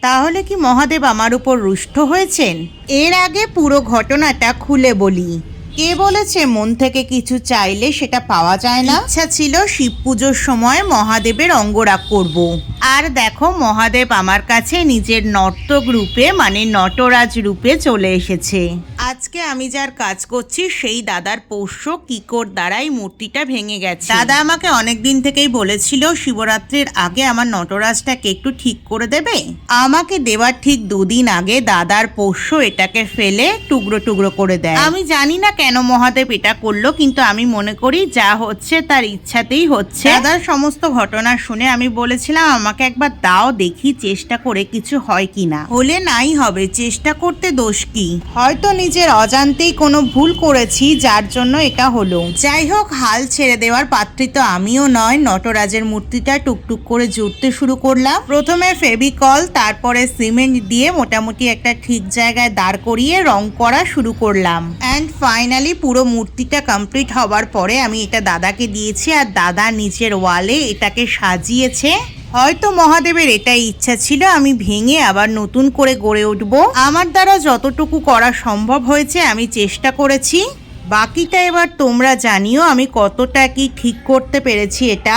তাহলে কি মহাদেব আমার উপর রুষ্ট হয়েছেন? এর আগে পুরো ঘটনাটা খুলে বলি। কে বলেছে মন থেকে কিছু চাইলে সেটা পাওয়া যায় না? ইচ্ছা ছিল শিব পুজোর সময় মহাদেবের অঙ্গরাগ করব। আর দেখো মহাদেব আমার কাছে নিজের নর্তক রূপে মানে নটরাজ রূপে চলে এসেছে। আজকে আমি যার কাজ করছি সেই দাদার পোষ্য কিকোর দ্বারাই মূর্তিটা ভেঙে গেছে। দাদা আমাকে অনেকদিন থেকেই বলেছিল শিবরাত্রির আগে আমার নটরাজটাকে একটু ঠিক করে দেবে। আমাকে দেওয়ার ঠিক 2 দিন আগে দাদার পোষ্য এটাকে ফেলে টুকরো টুকরো করে দেয়। আমি জানি না কেন মহাদেব এটা করলো, কিন্তু আমি মনে করি যা হচ্ছে তার ইচ্ছাতেই হচ্ছে। দাদার সমস্ত ঘটনা শুনে আমি বলেছিলাম আমাকে একবার দাও, দেখি চেষ্টা করে কিছু হয় কিনা। হলে নাই হবে, চেষ্টা করতে দোষ কি? হয়তো নিজের অজান্তেই কোনো ভুল করেছি যার জন্য এটা হলো। যাই হোক, হাল ছেড়ে দেওয়ার পাত্রী তো আমিও নয়। নটরাজের মূর্তিটা টুকটুক করে জুড়তে শুরু করলাম। প্রথমে ফেভিকল, তারপরে সিমেন্ট দিয়ে মোটামুটি একটা ঠিক জায়গায় দাঁড় করিয়ে রং করা শুরু করলাম। অ্যান্ড ফাইনালি পুরো মূর্তিটা কমপ্লিট হওয়ার পরে আমি এটা দাদাকে দিয়েছি, আর দাদা নিচের ওয়ালে এটাকে সাজিয়েছে। হয়তো মহাদেবের এটাই ইচ্ছা ছিল আমি ভেঙে আবার নতুন করে গড়ে উঠব। আমার দ্বারা যতটুকু করা সম্ভব হয়েছে আমি চেষ্টা করেছি। বাকিটা এবার তোমরা জানিও আমি কতটা কি ঠিক করতে পেরেছি এটা।